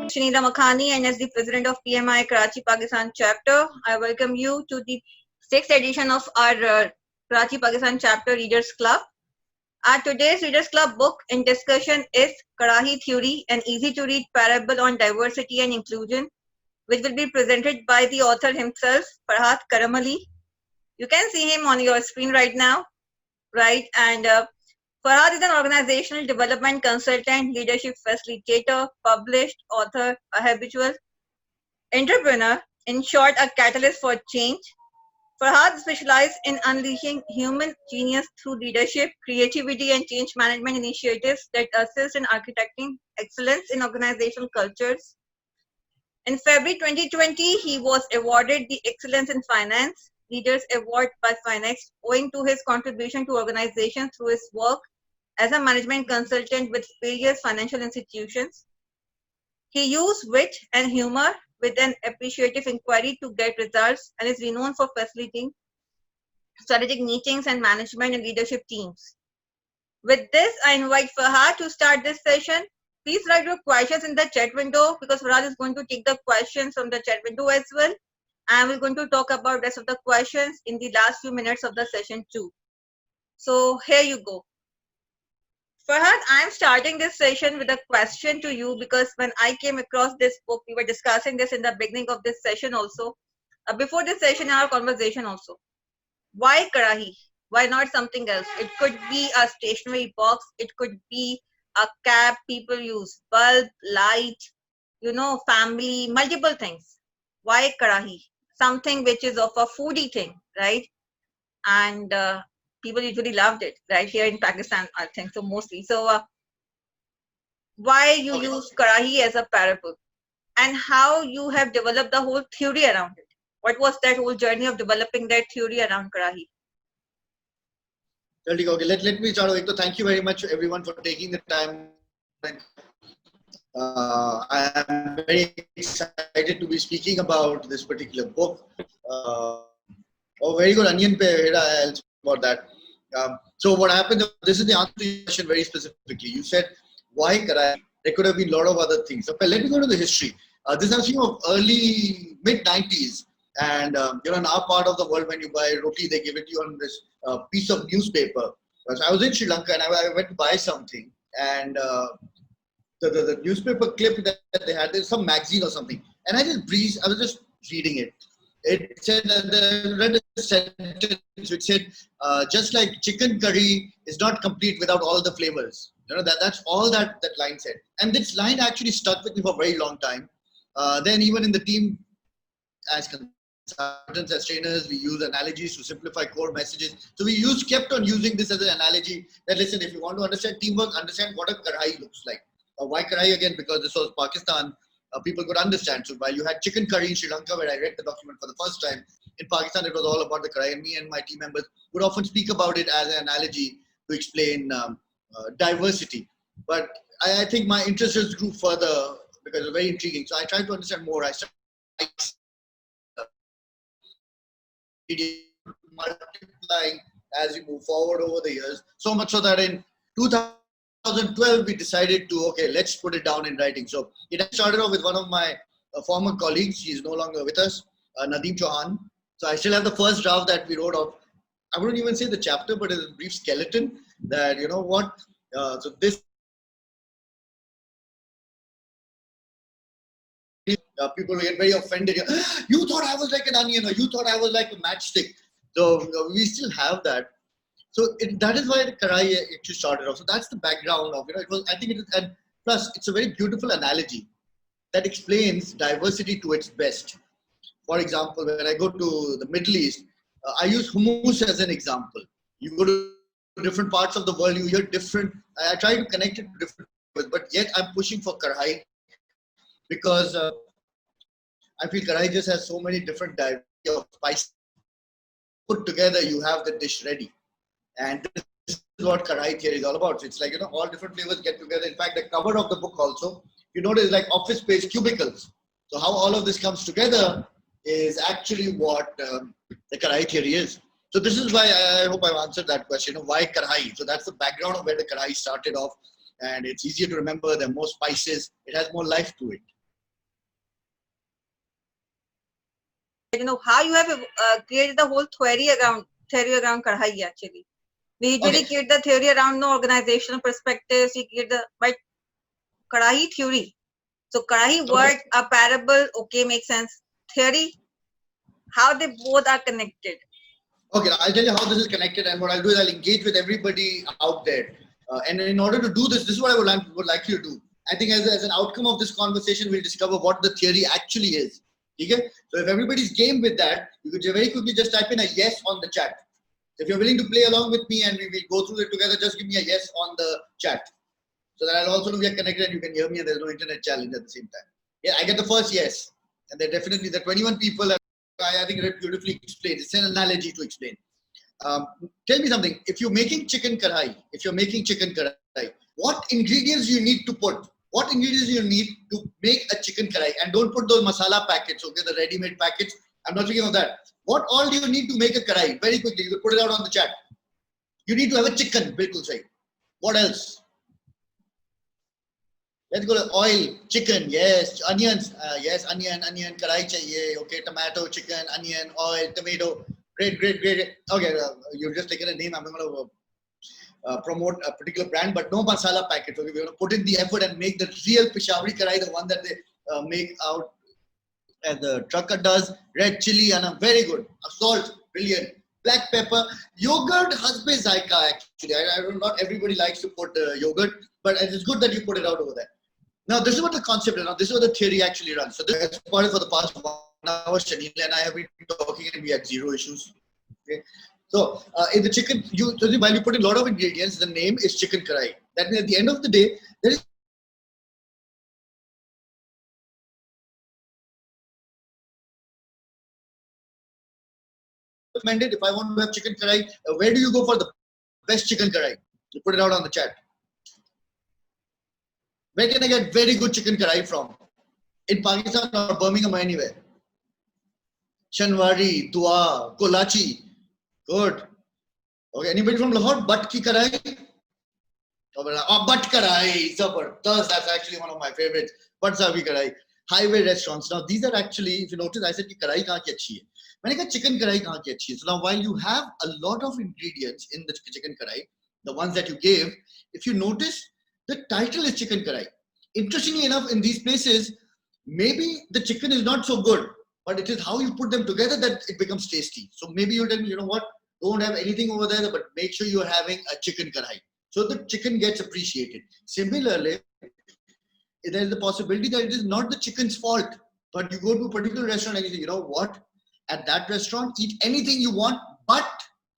Shanida Makhani, and as the president of PMI Karachi Pakistan chapter, I welcome you to the 6th edition of our Karachi Pakistan chapter Readers Club. Our today's Readers Club book in discussion is Karahi Theory, an easy to read parable on diversity and inclusion, which will be presented by the author himself, Farhat Karamali. You can see him on your screen right now, right? And Farhat is an organizational development consultant, leadership facilitator, published author, a habitual entrepreneur, in short, a catalyst for change. Farhat specializes in unleashing human genius through leadership, creativity, and change management initiatives that assist in architecting excellence in organizational cultures. In February 2020, he was awarded the Excellence in Finance Leaders Award by Finex, owing to his contribution to organizations through his work as a management consultant with various financial institutions. He used wit and humor with an appreciative inquiry to get results and is renowned for facilitating strategic meetings and management and leadership teams. With this, I invite Farhat to start this session. Please write your questions in the chat window because Farhat is going to take the questions from the chat window as well. And we're going to talk about rest of the questions in the last few minutes of the session too. So here you go. Farhat, I'm starting this session with a question to you because when I came across this book, we were discussing this in the beginning of this session also. Before this session, our conversation also. Why Karahi? Why not something else? It could be a stationery box. It could be a cap people use, bulb, light, family, multiple things. Why Karahi? Something which is of a foodie thing, right? And people usually loved it, right? Here in Pakistan, I think so mostly. So why you use Karahi as a parable? And how you have developed the whole theory around it? What was that whole journey of developing that theory around Karahi? Okay, let me start. So thank you very much, everyone, for taking the time. I am very excited to be speaking about this particular book. Very good, Onion Pay. I'll speak about that. So what happened? This is the answer to your question very specifically. You said why Karachi? There could have been a lot of other things. So let me go to the history. This is of early mid 90s. And in our part of the world, when you buy roti, they give it to you on this piece of newspaper. So I was in Sri Lanka and I went to buy something, and the newspaper clip that they had, there's some magazine or something, and I was just reading it. It said, read a sentence which said, just like chicken curry is not complete without all the flavors. That's all that line said. And this line actually stuck with me for a very long time. Then even in the team, as consultants, as trainers, we use analogies to simplify core messages. So we kept on using this as an analogy that, listen, if you want to understand teamwork, understand what a Karahi looks like. Why Karahi again? Because this was Pakistan, people could understand. So while you had chicken curry in Sri Lanka, where I read the document for the first time, in Pakistan it was all about the Karahi, and me and my team members would often speak about it as an analogy to explain diversity. But I think my interest just grew further because it was very intriguing. So I tried to understand more. I started multiplying as we move forward over the years, so much so that in 2012 we decided to, okay, let's put it down in writing. So it started off with one of my former colleagues. He's no longer with us, Nadeem Chauhan. So I still have the first draft that we wrote of. I wouldn't even say the chapter, but it's a brief skeleton that, so this people get very offended. You thought I was like an onion, or you thought I was like a matchstick. So we still have that. So that is why the Karahi actually started off. So that's the background of it was. I think it is, and plus it's a very beautiful analogy that explains diversity to its best. For example, when I go to the Middle East, I use hummus as an example. You go to different parts of the world, you hear different. I try to connect it to different, but yet I'm pushing for Karahi because I feel Karahi just has so many different diversity of spices. Put together, you have the dish ready. And this is what Karahi theory is all about. So it's like, all different flavors get together. In fact, the cover of the book also, you notice like office space cubicles. So how all of this comes together is actually what the Karahi theory is. So this is why I hope I've answered that question. Why Karahi? So that's the background of where the Karahi started off. And it's easier to remember. There are more spices. It has more life to it. you know how you have created the whole theory around kadhai actually. We usually create the theory around the organizational perspectives. We create the but kadahi theory. So kadahi word, a parable, okay, makes sense. Theory, how they both are connected. Okay, I'll tell you how this is connected, and what I'll do is I'll engage with everybody out there. And in order to do this, this is what I would like you to do. I think as an outcome of this conversation, we'll discover what the theory actually is. Okay? So if everybody's game with that, you could very quickly just type in a yes on the chat. If you're willing to play along with me and we will go through it together, just give me a yes on the chat. So that I'll also know we are connected and you can hear me and there's no internet challenge at the same time. Yeah, I get the first yes. And they're definitely the 21 people that I think it beautifully explained. It's an analogy to explain. Tell me something. If you're making chicken kadhai, what ingredients you need to put? What ingredients you need to make a chicken kadhai? And don't put those masala packets, okay, the ready-made packets. I'm not speaking of that. What all do you need to make a kadhai? Very quickly, you can put it out on the chat. You need to have a chicken, bilkul sahi. What else? Let's go to oil, chicken, yes, onions, yes, onion, kadhai chahiye, okay, tomato, chicken, onion, oil, tomato. Great. Okay, you've just taken a name. I'm going to promote a particular brand, but no masala packets. Okay, we're going to put in the effort and make the real Peshawari kadhai, the one that they make out as the trucker does. Red chili, and very good. Salt, brilliant. Black pepper, yogurt, hasbe zaika. Actually, not everybody likes to put yogurt, but it's good that you put it out over there. Now, this is what the concept is. Now, this is what the theory actually runs. So, this is for the past 1 hour, Shanil and I have been talking and we had zero issues. Okay. So, in the chicken, while you put in a lot of ingredients, the name is chicken kadhai. That means at the end of the day, there is recommended. If I want to have chicken kadhai, where do you go for the best chicken kadhai? You put it out on the chat. Where can I get very good chicken kadhai from? In Pakistan or Birmingham or anywhere? Shanwari, Dua, Kolachi. Good. Okay, anybody from Lahore? Butt ki kadhai? Oh, butt kadhai. Zabardast. That's actually one of my favorites. Butt sabi kadhai. Highway restaurants. Now, these are actually, if you notice, I said ki kadhai kahan ki achhi hai. मैंने कहा chicken kadhai kahan ki achhi hai. So now, while you have a lot of ingredients in the chicken kadhai, the ones that you gave, if you notice, the title is chicken kadhai. Interestingly enough, in these places, maybe the chicken is not so good, but it is how you put them together that it becomes tasty. So maybe you'll tell me, you know what, don't have anything over there, but make sure you're having a chicken kadhai. So the chicken gets appreciated. Similarly, there is the possibility that it is not the chicken's fault, but you go to a particular restaurant and you say, you know what, at that restaurant, eat anything you want, but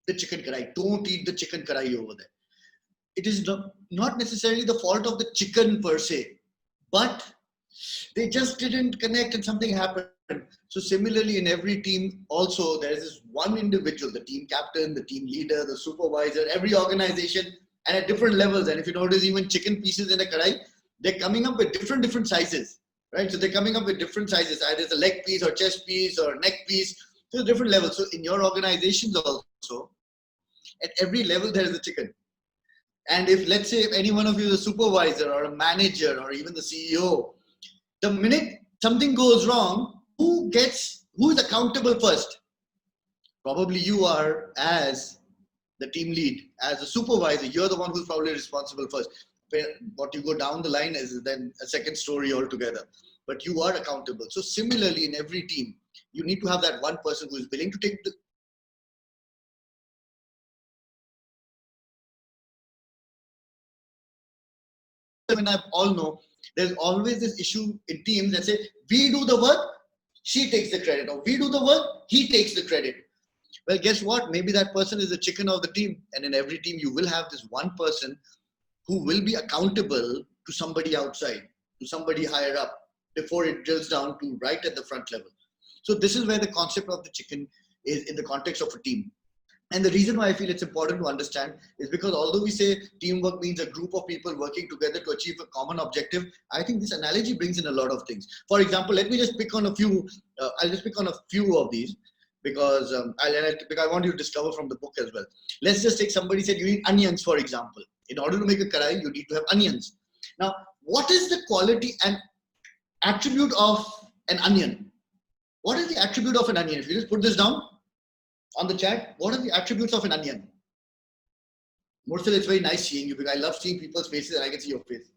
the chicken kadhai. Don't eat the chicken kadhai over there. It is not necessarily the fault of the chicken per se, but they just didn't connect and something happened. So similarly, in every team also, there is this one individual, the team captain, the team leader, the supervisor, every organization, and at different levels. And if you notice, even chicken pieces in a kadhai, they're coming up with different sizes, right? So they're coming up with different sizes, either it's a leg piece or chest piece or neck piece. So different levels. So in your organizations also, at every level, there is a chicken. And if, let's say, if any one of you is a supervisor or a manager or even the CEO, the minute something goes wrong, who is accountable first? Probably you are, as the team lead, as a supervisor. You're the one who's probably responsible first. What you go down the line is then a second story altogether. But you are accountable. So similarly, in every team, you need to have that one person who is willing to take the and I all know there's always this issue in teams that say, we do the work, she takes the credit, or we do the work, he takes the credit. Well, guess what? Maybe that person is the chicken of the team. And in every team, you will have this one person who will be accountable to somebody outside, to somebody higher up, before it drills down to right at the front level. So this is where the concept of the chicken is in the context of a team. And the reason why I feel it's important to understand is because although we say teamwork means a group of people working together to achieve a common objective, I think this analogy brings in a lot of things. For example, let me just pick on a few. I'll just pick on a few of these because I want you to discover from the book as well. Let's just take somebody said you need onions, for example. In order to make a kadhai, you need to have onions. Now, what is the quality and attribute of an onion? What is the attribute of an onion? If you just put this down on the chat, what are the attributes of an onion? Mursal, it's very nice seeing you because I love seeing people's faces and I can see your face.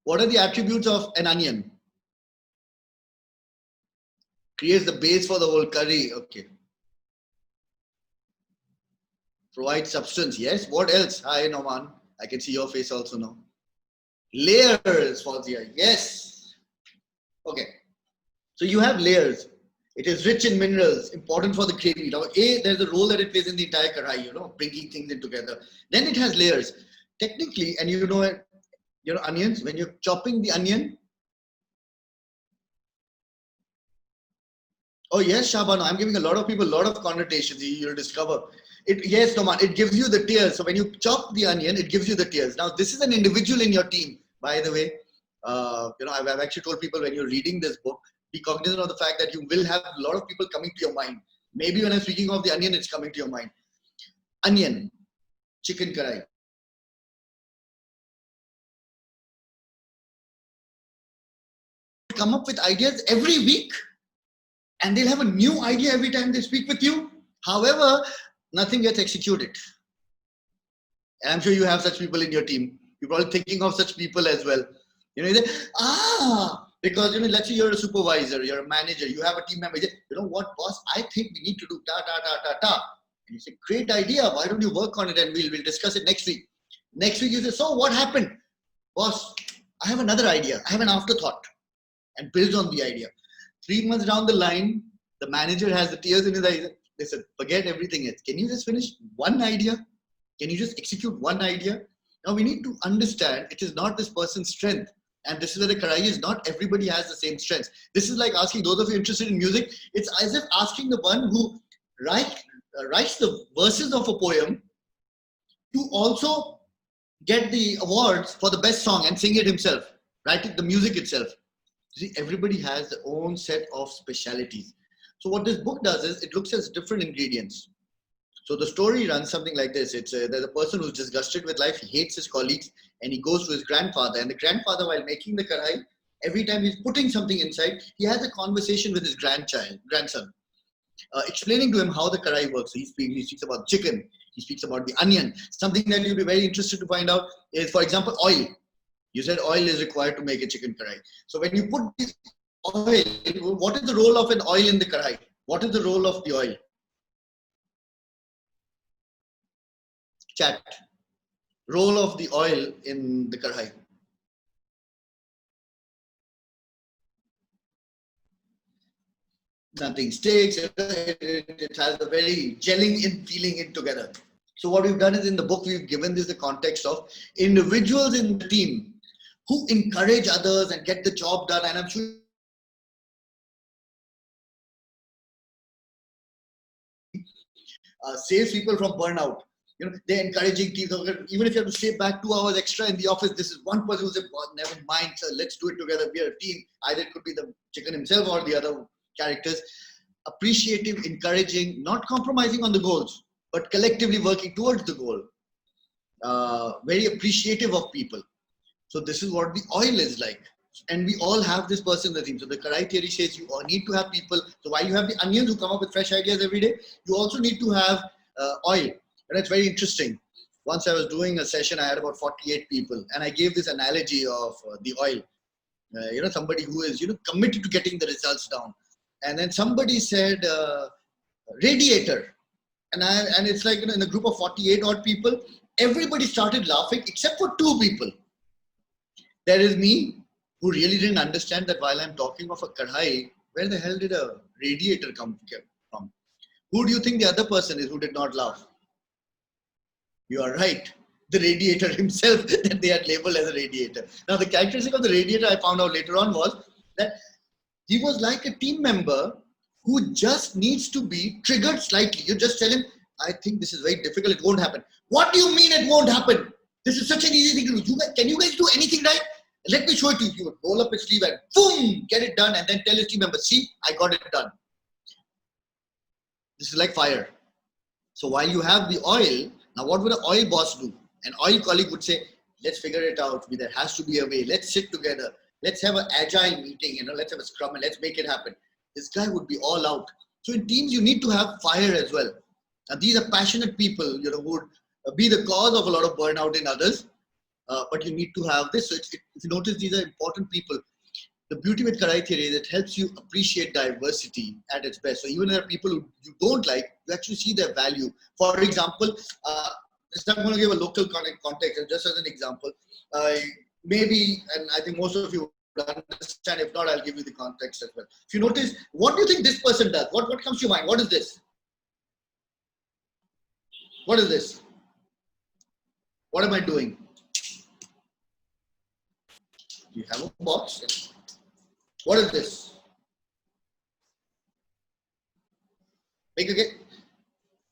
What are the attributes of an onion? Creates the base for the whole curry. Okay. Provide substance. Yes. What else? Hi, Noman. I can see your face also now. Layers, Fawzia. Yes. Okay. So you have layers. It is rich in minerals, important for the gravy. Now, there's a role that it plays in the entire karai, bringing things in together. Then it has layers. Technically, and onions, when you're chopping the onion. Oh, yes, Shabana, I'm giving a lot of people a lot of connotations. You'll discover. Yes, Noman, it gives you the tears. So when you chop the onion, it gives you the tears. Now, this is an individual in your team, by the way. I've actually told people when you're reading this book, be cognizant of the fact that you will have a lot of people coming to your mind. Maybe when I'm speaking of the onion, it's coming to your mind. Onion, chicken karai. Come up with ideas every week and they'll have a new idea every time they speak with you. However, nothing gets executed. And I'm sure you have such people in your team. You're probably thinking of such people as well. You say, because let's say you're a supervisor, you're a manager, you have a team member. You say, you know what, boss? I think we need to do ta ta ta ta ta. And you say, great idea. Why don't you work on it and we'll discuss it next week. Next week you say, so what happened, boss? I have another idea. I have an afterthought, and builds on the idea. 3 months down the line, the manager has the tears in his eyes. They said, forget everything else. Can you just finish one idea? Can you just execute one idea? Now we need to understand it is not this person's strength. And this is where the karai is not everybody has the same strengths. This is like asking those of you interested in music, it's as if asking the one who writes the verses of a poem to also get the awards for the best song and sing it himself, write the music itself. See, everybody has their own set of specialities. So what this book does is it looks at different ingredients. So the story runs something like this. There's a person who's disgusted with life. He hates his colleagues and he goes to his grandfather. And the grandfather, while making the karai, every time he's putting something inside, he has a conversation with his grandson, explaining to him how the karai works. So he speaks about chicken. He speaks about the onion. Something that you'll be very interested to find out is, for example, oil. You said oil is required to make a chicken karai. So when you put this oil, what is the role of an oil in the karai? What is the role of the oil? Chat. Role of the oil in the karai. Nothing sticks. It has a very gelling in, feeling it together. So what we've done is in the book, we've given this the context of individuals in the team who encourage others and get the job done. And I'm sure saves people from burnout. They're encouraging teams. Even if you have to stay back 2 hours extra in the office, this is one person who said, well, never mind, sir, let's do it together. We are a team. Either it could be the chicken himself or the other characters. Appreciative, encouraging, not compromising on the goals, but collectively working towards the goal. Very appreciative of people. So this is what the oil is like. And we all have this person in the team. So the karai theory says you all need to have people. So while you have the onions who come up with fresh ideas every day, you also need to have oil. And it's very interesting. Once I was doing a session, I had about 48 people. And I gave this analogy of the oil. Somebody who is, committed to getting the results down. And then somebody said, radiator. And it's like, in a group of 48 odd people, everybody started laughing except for 2 people. There is me, who really didn't understand that while I'm talking of a kadhai, where the hell did a radiator come from? Who do you think the other person is who did not laugh? You are right. The radiator himself that they had labeled as a radiator. Now the characteristic of the radiator I found out later on was that he was like a team member who just needs to be triggered slightly. You just tell him, I think this is very difficult. It won't happen. What do you mean it won't happen? This is such an easy thing to do. Can you guys do anything right? Let me show it to you. You would roll up his sleeve and boom, get it done and then tell his team members, see, I got it done. This is like fire. So while you have the oil, now what would an oil boss do? An oil colleague would say, let's figure it out. There has to be a way. Let's sit together. let's have an agile meeting, let's have a scrum and let's make it happen. This guy would be all out. So in teams, you need to have fire as well. And these are passionate people, who would be the cause of a lot of burnout in others. But you need to have this. So if you notice, these are important people. The beauty with Karai theory is it helps you appreciate diversity at its best. So even if there are people who you don't like, you actually see their value. For example, I'm going to give a local context, just as an example. Maybe, and I think most of you would understand. If not, I'll give you the context as well. If you notice, what do you think this person does? What comes to your mind? What is this? What is this? What am I doing? Do you have a box? What is this? Make a get.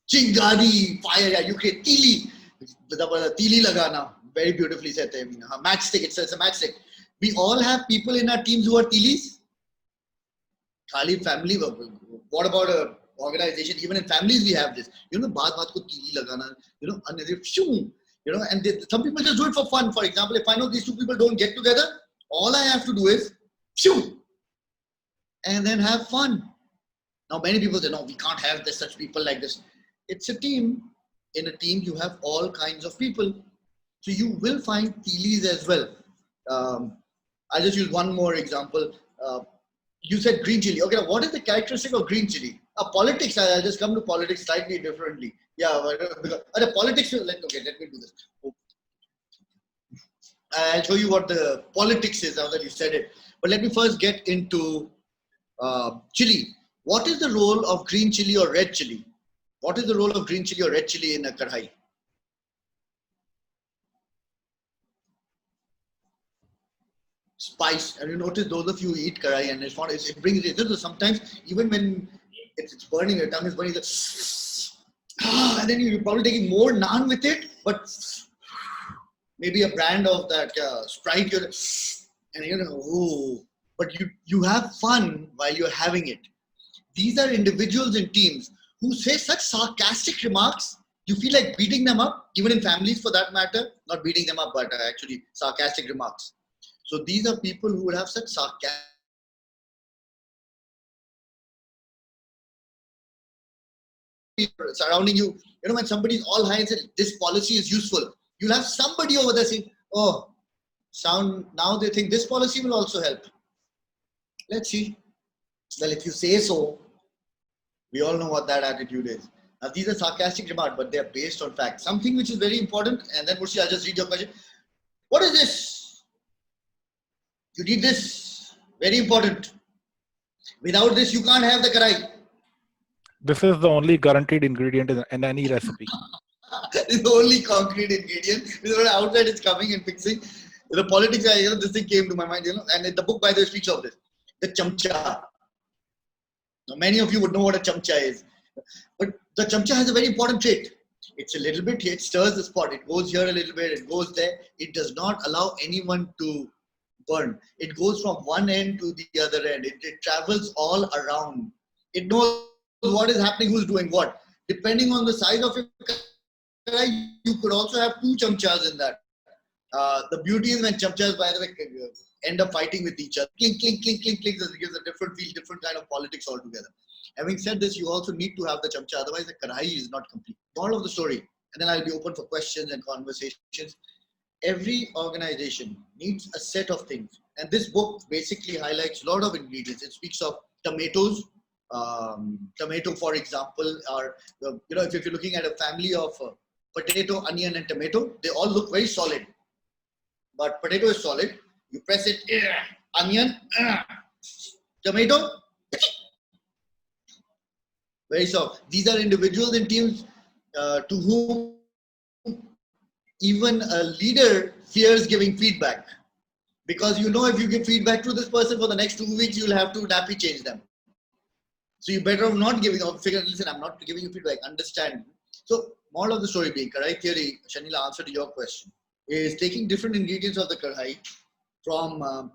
Chingadi, fire, you create tili. Tili lagana. Very beautifully said there. Matchstick, it's a matchstick. We all have people in our teams who are tilis. Khali family. What about a organization? Even in families, we have this. Baat ko tili lagana. And some people just do it for fun. For example, if I know these two people don't get together, all I have to do is and then have fun. Now, many people say, no, we can't have such people like this. It's a team. In a team, you have all kinds of people. So you will find tilis as well. I'll just use one more example. You said green chili. Okay, now what is the characteristic of green chili? Politics, I'll just come to politics slightly differently. Yeah, because politics, let me do this. I'll show you what the politics is now that you said it. But let me first get into chili. What is the role of green chili or red chili? What is the role of green chili or red chili in a kadhai? Spice. And you notice those of you who eat kadhai and it brings it. So sometimes even when it's burning, your tongue is burning, and then you're probably taking more naan with it, but maybe a brand of that Sprite, and but you have fun while you're having it. These are individuals in teams who say such sarcastic remarks, you feel like beating them up, even in families for that matter, not beating them up, but actually sarcastic remarks. So these are people who would have such sarcastic surrounding you. When somebody's all high and says, this policy is useful, you'll have somebody over there saying, oh, now they think this policy will also help. Let's see. Well, if you say so, we all know what that attitude is. Now, these are sarcastic remarks, but they are based on facts. Something which is very important, and then Murshi, I'll just read your question. What is this? You need this. Very important. Without this, you can't have the karai. This is the only guaranteed ingredient in any recipe. It's the only concrete ingredient. Outside it's coming and fixing. The politics, this thing came to my mind, and the book, by the way, speaks of this. The chamcha. Now, many of you would know what a chamcha is. But the chamcha has a very important trait. It's a little bit here, it stirs the spot. It goes here a little bit, it goes there. It does not allow anyone to burn. It goes from one end to the other end. It travels all around. It knows what is happening, who's doing what. Depending on the size of your karai, you could also have two chamchas in that. The beauty is when chamchas, by the way, end up fighting with each other. Clink, clink, clink, clink, clink. It gives a different feel, different kind of politics altogether. Having said this, you also need to have the chamcha, otherwise the kadhai is not complete. Moral of the story, and then I'll be open for questions and conversations. Every organization needs a set of things, and this book basically highlights a lot of ingredients. It speaks of tomatoes. Tomato, for example, are if you're looking at a family of potato, onion, and tomato, they all look very solid. But potato is solid. You press it, onion, tomato, very soft. These are individuals in teams to whom even a leader fears giving feedback. Because if you give feedback to this person for the next 2 weeks, you'll have to nappy change them. So you better off not giving, or figure, listen, I'm not giving you feedback, understand. So moral of the story being, kadhai theory, Shanila, answer to your question, is taking different ingredients of the kadhai from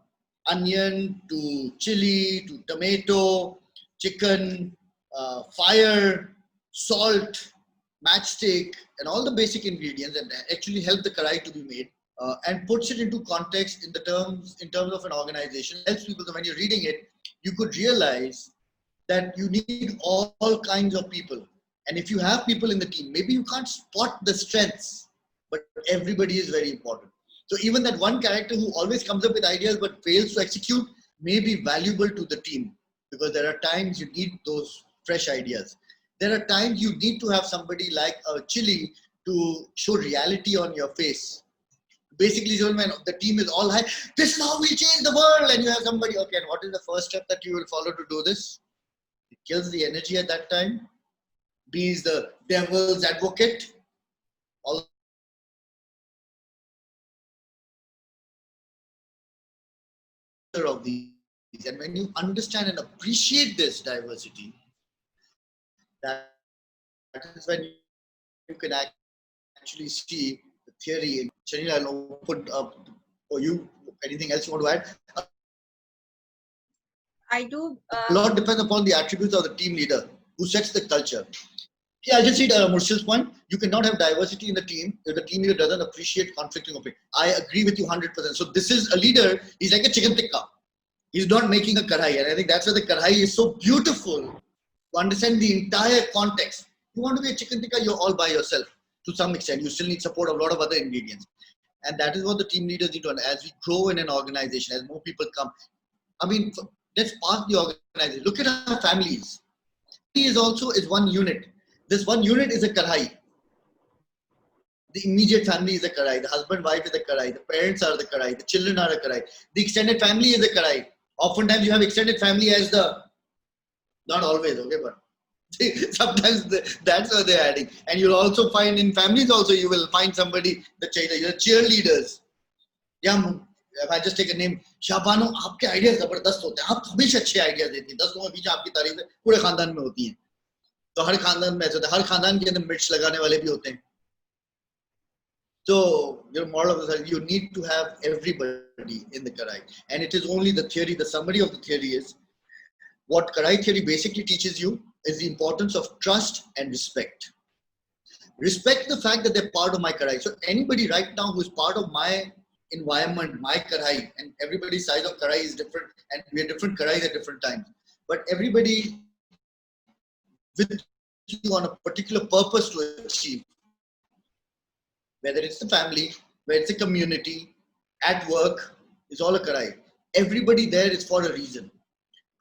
onion to chili to tomato, chicken, fire, salt, matchstick, and all the basic ingredients, and actually help the kadhai to be made. and puts it into context in terms of an organization. Helps people. So when you're reading it, you could realize that you need all kinds of people. And if you have people in the team, maybe you can't spot the strengths, but everybody is very important. So even that one character who always comes up with ideas but fails to execute may be valuable to the team, because there are times you need those fresh ideas. There are times you need to have somebody like a Chili to show reality on your face. Basically, when the team is all high, this is how we change the world, and you have somebody, okay, and what is the first step that you will follow to do this? It kills the energy at that time. B is the devil's advocate. All of these. And when you understand and appreciate this diversity, that is when you can actually see the theory. Shanil, I'll open up for you. Anything else you want to add? I do. A lot depends upon the attributes of the team leader who sets the culture. Yeah, I'll just read Murshid's point. You cannot have diversity in the team if the team leader doesn't appreciate conflicting opinions. I agree with you 100%. So this is a leader. He's like a chicken tikka. He's not making a kadhai. And I think that's why the kadhai is so beautiful to understand the entire context. You want to be a chicken tikka, you're all by yourself to some extent. You still need support of a lot of other ingredients. And that is what the team leaders need to understand. As we grow in an organization, as more people come, I mean, let's park the organization. Look at our families. Is one unit. This one unit is a kadhai. The immediate family is a kadhai. The husband, wife is a kadhai. The parents are the kadhai. The children are a kadhai. The extended family is a kadhai. Oftentimes you have extended family as the, not always, okay, but sometimes that's what they're adding. And you'll also find in families also, you will find somebody, the cheerleaders. Yeah, if I just take a name, शाबानो आपके ideas जबरदस्त होते हैं, आप हमेशा अच्छे ideas देती हैं, 10 लोगों के बीच आपकी तारीफ पूरे खानदान में होती है, तो हर खानदान में ऐसे होता है, हर खानदान के अंदर मिर्च लगाने वाले भी होते हैं. So your moral of this, you need to have everybody in the Karai, and it is only the theory. The summary of the theory is what Karai theory basically teaches you is the importance of trust and respect. Respect the fact that they're part of my Karai. So anybody right now who is part of my environment, my Karai, and everybody's size of Karai is different, and we are different Karais at different times. But everybody with you on a particular purpose to achieve. Whether it's the family, whether it's a community, at work, it's all a Karai. Everybody there is for a reason.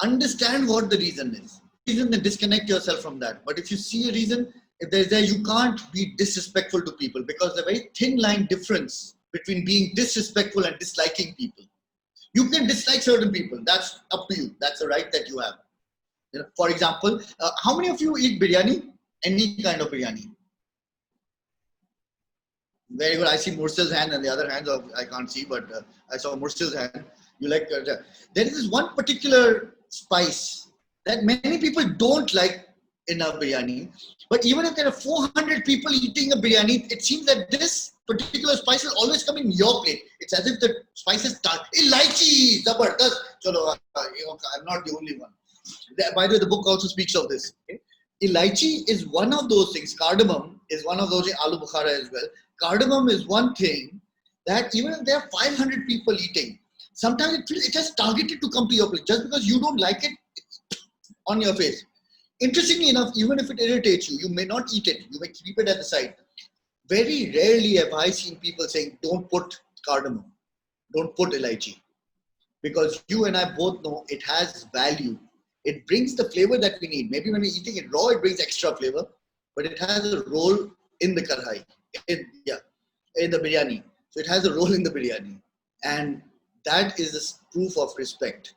Understand what the reason is. Reason, then disconnect yourself from that. But if you see a reason, if there's there, you can't be disrespectful to people, because there's a very thin line difference between being disrespectful and disliking people. You can dislike certain people. That's up to you. That's a right that you have. You know, for example, how many of you eat biryani? Any kind of biryani? Very good. I see Mursal's hand, and the other hands I can't see, but I saw Mursal's hand. You like there is this one particular spice that many people don't like in a biryani. But even if there are 400 people eating a biryani, it seems that this particular spice will always come in your plate. It's as if the spice is tart. Ilaichi, zabardast. Chalo, I'm not the only one. By the way, the book also speaks of this. Okay? Ilaichi is one of those things. Cardamom is one of those in Aloo Bukhara as well. Cardamom is one thing that even if there are 500 people eating, sometimes it has targeted to come to your plate. Just because you don't like it, it's on your face. Interestingly enough, even if it irritates you, you may not eat it. You may keep it at the side. Very rarely have I seen people saying, don't put cardamom, don't put ilaichi. Because you and I both know it has value. It brings the flavor that we need. Maybe when we're eating it raw, it brings extra flavor, but it has a role in the karhai, in the biryani. So it has a role in the biryani. And that is a proof of respect.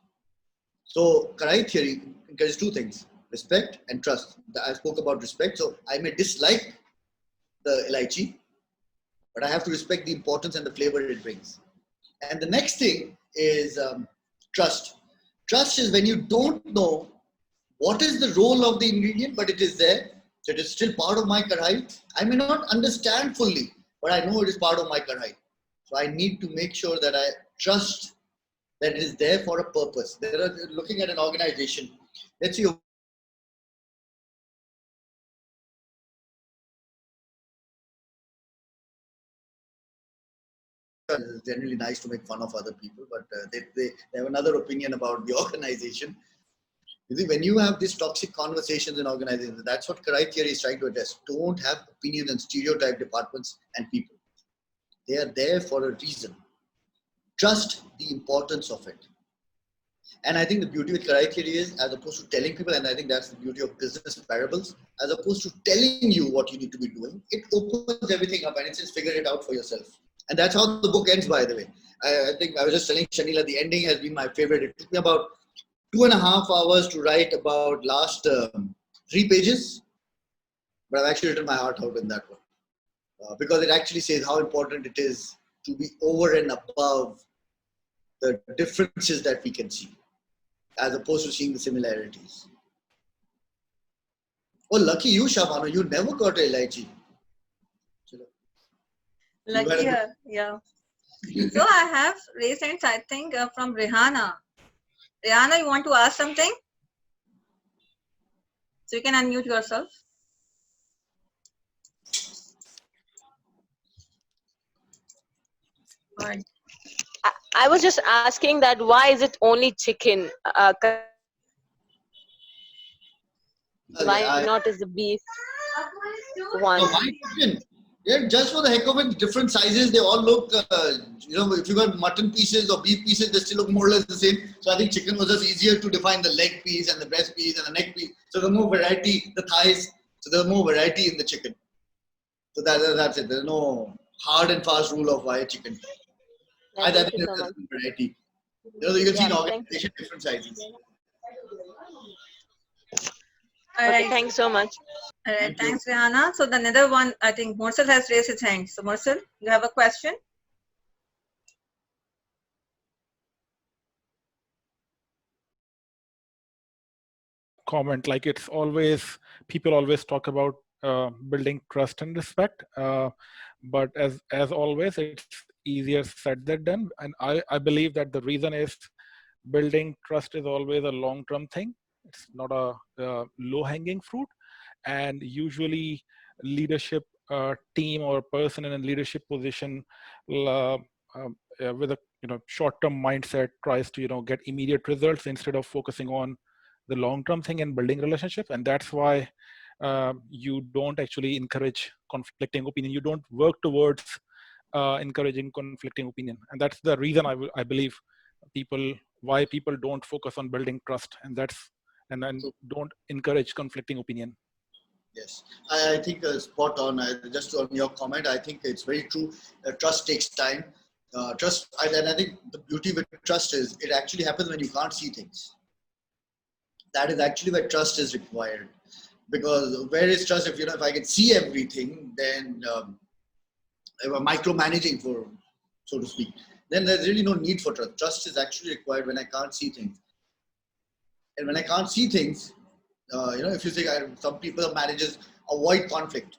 So Karai theory encourages two things: respect and trust. I spoke about respect. So I may dislike the ilaichi, but I have to respect the importance and the flavor it brings. And the next thing is trust. Trust is when you don't know what is the role of the ingredient, but it is there. So it is still part of my karhai. I may not understand fully, but I know it is part of my karhai. So I need to make sure that I trust that it is there for a purpose. Looking at an organization, let's see It's generally nice to make fun of other people, but they have another opinion about the organization. You see, when you have these toxic conversations in organizations, that's what Karai theory is trying to address. Don't have opinions and stereotype departments and people. They are there for a reason. Trust the importance of it. And I think the beauty with Karai theory is, as opposed to telling people, and I think that's the beauty of business parables, as opposed to telling you what you need to be doing, it opens everything up and it says figure it out for yourself. And that's how the book ends, by the way. I think I was just telling Shanila, the ending has been my favorite. It took me about 2.5 hours to write about last 3 pages, but I've actually written my heart out in that one. Because it actually says how important it is to be over and above the differences that we can see, as opposed to seeing the similarities. Oh, lucky you, Shabana, you never got a lychee. Lucky her, yeah. So I have raised hands, I think, from Rihanna. Rihanna, you want to ask something? So you can unmute yourself. Good. I was just asking that why is it only chicken? Why not is the beef one? Why chicken? Yeah, just for the heck of it, different sizes, they all look, if you got mutton pieces or beef pieces, they still look more or less the same. So I think chicken was just easier to define the leg piece and the breast piece and the neck piece. So the more variety, the thighs, so there's more variety in the chicken. So that's it. There's no hard and fast rule of why chicken. I think there's variety. You can see in organization different sizes. Okay, thanks so much. All right, thanks, Rihanna. So the another one, I think Morsel has raised his hand. So Morsel, you have a question? Comment, like it's always, people always talk about building trust and respect, but as always, it's easier said than done. And I believe that the reason is building trust is always a long-term thing. It's not a low-hanging fruit. And usually leadership team or person in a leadership position with a short-term mindset tries to get immediate results instead of focusing on the long-term thing and building relationships. And that's why you don't actually encourage conflicting opinion. You don't work towards encouraging conflicting opinion. And that's the reason I believe why people don't focus on building trust, and then don't encourage conflicting opinion. Yes, I think spot on. Just on your comment, I think it's very true. Trust takes time. And I think the beauty with trust is it actually happens when you can't see things. That is actually where trust is required. Because where is trust? If I can see everything, then micromanaging, so to speak, then there's really no need for trust. Trust is actually required when I can't see things. And when I can't see things, if you say some people or managers avoid conflict.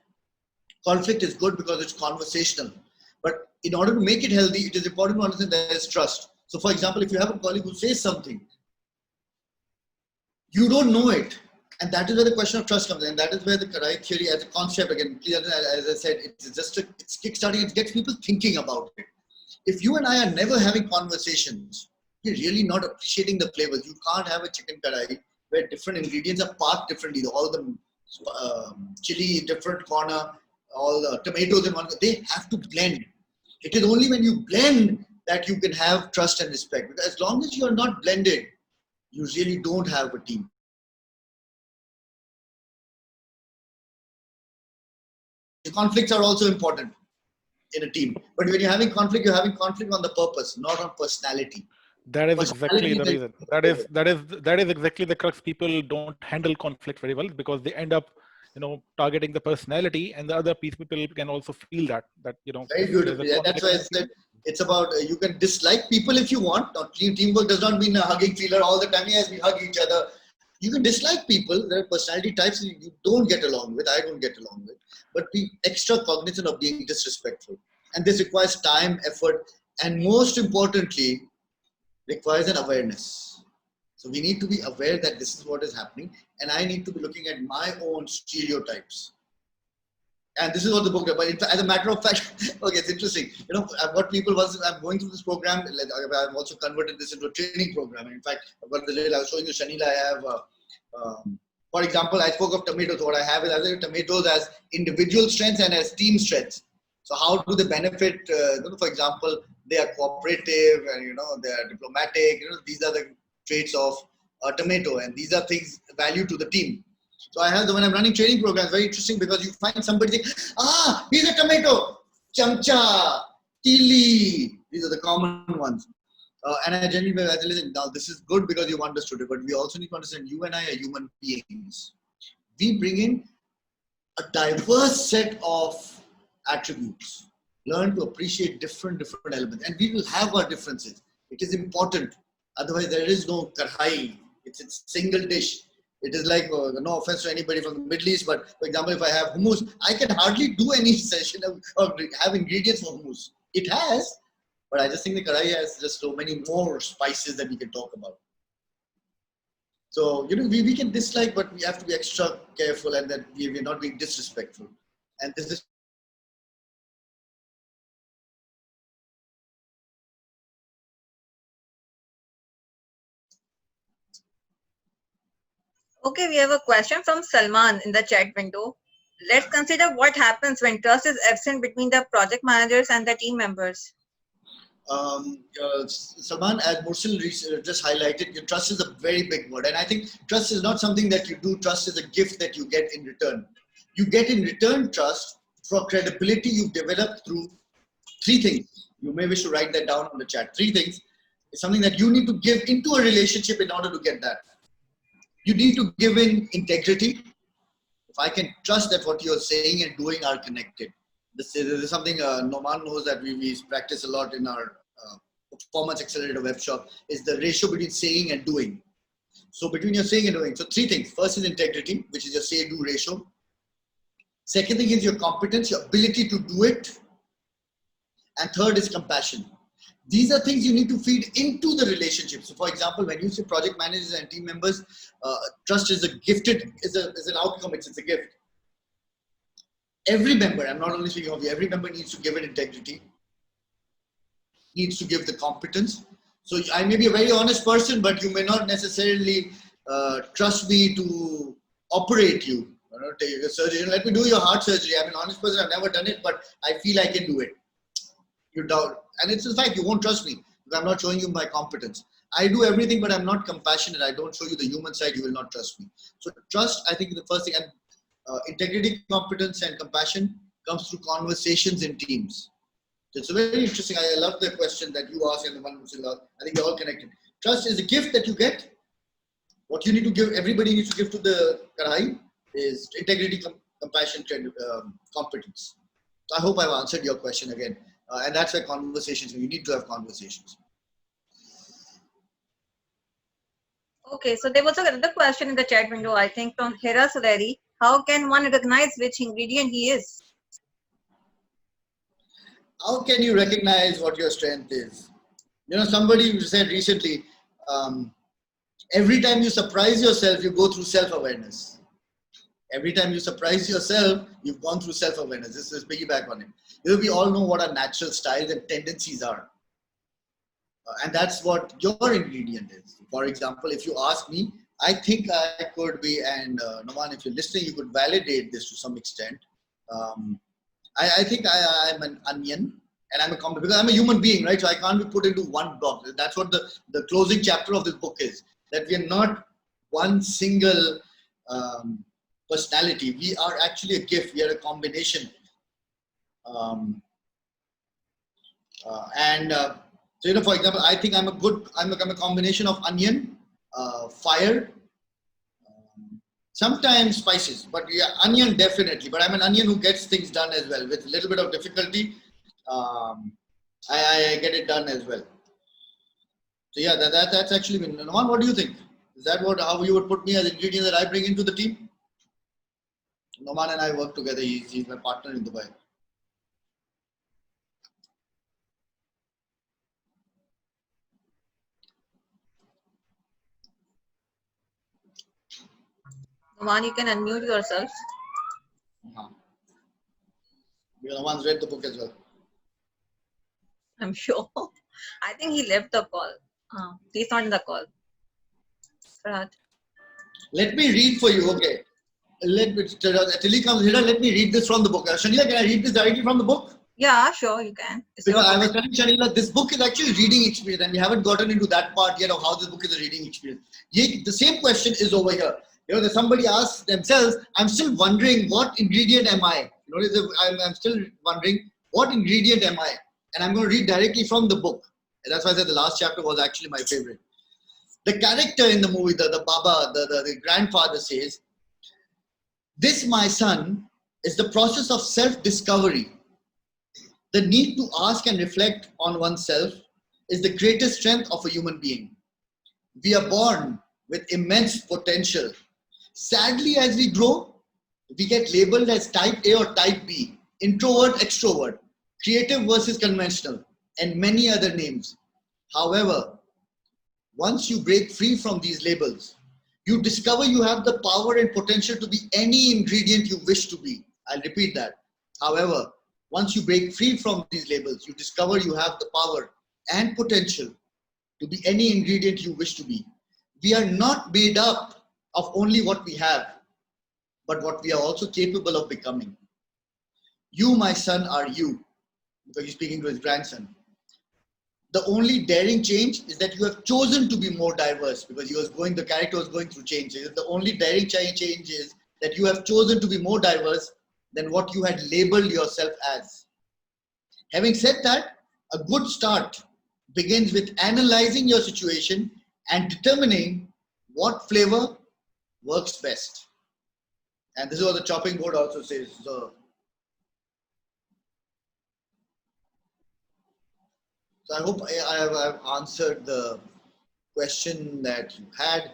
Conflict is good because it's conversational. But in order to make it healthy, it is important to understand there is trust. So for example, if you have a colleague who says something, you don't know it. And that is where the question of trust comes in. And that is where the Karai theory as a concept, again, as I said, it's kickstarting, it gets people thinking about it. If you and I are never having conversations, you're really not appreciating the flavors. You can't have a chicken karai where different ingredients are packed differently. All the chili, different corner, all the tomatoes in one, they have to blend. It is only when you blend that you can have trust and respect. Because as long as you are not blended, you really don't have a team. The conflicts are also important in a team. But when you're having conflict on the purpose, not on personality. That is exactly the reason. That is exactly the crux. People don't handle conflict very well because they end up, targeting the personality, and the other people can also feel that. Very beautiful. Yeah, that's why I said it's about you can dislike people if you want. Teamwork does not mean a hugging feeler all the time. Yes, we hug each other. You can dislike people. There are personality types you don't get along with. I don't get along with. But be extra cognizant of being disrespectful. And this requires time, effort, and most importantly, requires an awareness. So we need to be aware that this is what is happening, and I need to be looking at my own stereotypes. And this is what the book does. But as a matter of fact, okay, it's interesting. You know, I've got people once I'm going through this program. I've also converted this into a training program. And in fact, I've got the little. I was showing you, Shanila. I have, for example, I spoke of tomatoes. What I have is I tomatoes as individual strengths and as team strengths. So how do they benefit? For example, they are cooperative and they are diplomatic. These are the traits of a tomato, and these are things value to the team. So I have when I'm running training programs, very interesting because you find somebody saying, he's a tomato, chamcha, tili. These are the common ones. And I genuinely listen, now this is good because you've understood it, but we also need to understand you and I are human beings. We bring in a diverse set of attributes. Learn to appreciate different elements. And we will have our differences. It is important. Otherwise, there is no karhai. It's a single dish. It is like, no offense to anybody from the Middle East, but for example, if I have hummus, I can hardly do any session of have ingredients for hummus. It has, but I just think the kadai has just so many more spices that we can talk about. So, we can dislike, but we have to be extra careful and that we're not being disrespectful. And this is Okay, we have a question from Salman in the chat window. Let's consider what happens when trust is absent between the project managers and the team members. Salman, as Mursil just highlighted, trust is a very big word. And I think trust is not something that you do. Trust is a gift that you get in return. You get in return trust for credibility you've developed through three things. You may wish to write that down on the chat. Three things. It's something that you need to give into a relationship in order to get that. You need to give in integrity. If I can trust that what you're saying and doing are connected. This is something Noman knows that we practice a lot in our Performance Accelerator web shop, is the ratio between saying and doing. So between your saying and doing. So three things. First is integrity, which is your say-do ratio. Second thing is your competence, your ability to do it. And third is compassion. These are things you need to feed into the relationship. So for example, when you say project managers and team members, trust is an outcome, it's a gift. Every member, I'm not only speaking of you, every member needs to give it integrity, needs to give the competence. So I may be a very honest person, but you may not necessarily trust me to operate you. Take a surgery. Let me do your heart surgery. I'm an honest person. I've never done it, but I feel I can do it. You doubt. And it's a fact, you won't trust me because I'm not showing you my competence. I do everything, but I'm not compassionate. I don't show you the human side. You will not trust me. So trust, I think, is the first thing. And integrity, competence, and compassion comes through conversations in teams. So it's very interesting. I love the question that you asked and the one Mursil asked. I think they're all connected. Trust is a gift that you get. What you need to give, everybody needs to give to the Karai is integrity, compassion, competence. So I hope I've answered your question again. And that's why conversations, you need to have conversations. Okay, so there was another question in the chat window, I think from Hera Suleri. How can one recognize which ingredient he is? How can you recognize what your strength is? Somebody said recently, every time you surprise yourself, you go through self-awareness. Every time you surprise yourself, you've gone through self-awareness. This is piggyback on it. We all know what our natural styles and tendencies are. And that's what your ingredient is. For example, if you ask me, I think I could be, and Noman, if you're listening, you could validate this to some extent. I think I'm an onion, and I'm because I'm a human being, right? So I can't be put into one box. That's what the closing chapter of this book is, that we are not one single personality. We are actually a gift. We are a combination. So, for example, I think I'm a combination of onion, fire, sometimes spices, but yeah, onion definitely. But I'm an onion who gets things done as well. With a little bit of difficulty, I get it done as well. So yeah, that's actually been. Noman, what do you think? Is that how you would put me as ingredient that I bring into the team? Noman and I work together. He's my partner in Dubai. Noman, you can unmute yourself. One's read the book as well. I'm sure. I think he left the call. He's not in the call. Farhad. Let me read for you. Okay. Till he comes, let me read this from the book. Shanila, can I read this directly from the book? Yeah, sure, you can. It's Because your I was book. telling Shanila, this book is actually reading experience, and we haven't gotten into that part yet of how this book is a reading experience. The same question is over here. That somebody asks themselves, I'm still wondering what ingredient am I? I'm still wondering what ingredient am I? And I'm going to read directly from the book. And that's why I said the last chapter was actually my favorite. The character in the movie, the Baba, the grandfather says, this, my son, is the process of self-discovery. The need to ask and reflect on oneself is the greatest strength of a human being. We are born with immense potential. Sadly, as we grow, we get labeled as type A or type B, introvert, extrovert, creative versus conventional, and many other names. However, once you break free from these labels, you discover you have the power and potential to be any ingredient you wish to be. I'll repeat that. However, once you break free from these labels, you discover you have the power and potential to be any ingredient you wish to be. We are not made up of only what we have, but what we are also capable of becoming. You, my son, are you, because he's speaking to his grandson. The only daring change is that you have chosen to be more diverse, because the character was going through change. The only daring change is that you have chosen to be more diverse than what you had labeled yourself as. Having said that, a good start begins with analyzing your situation and determining what flavor works best. And this is what the chopping board also says. So I hope I have answered the question that you had.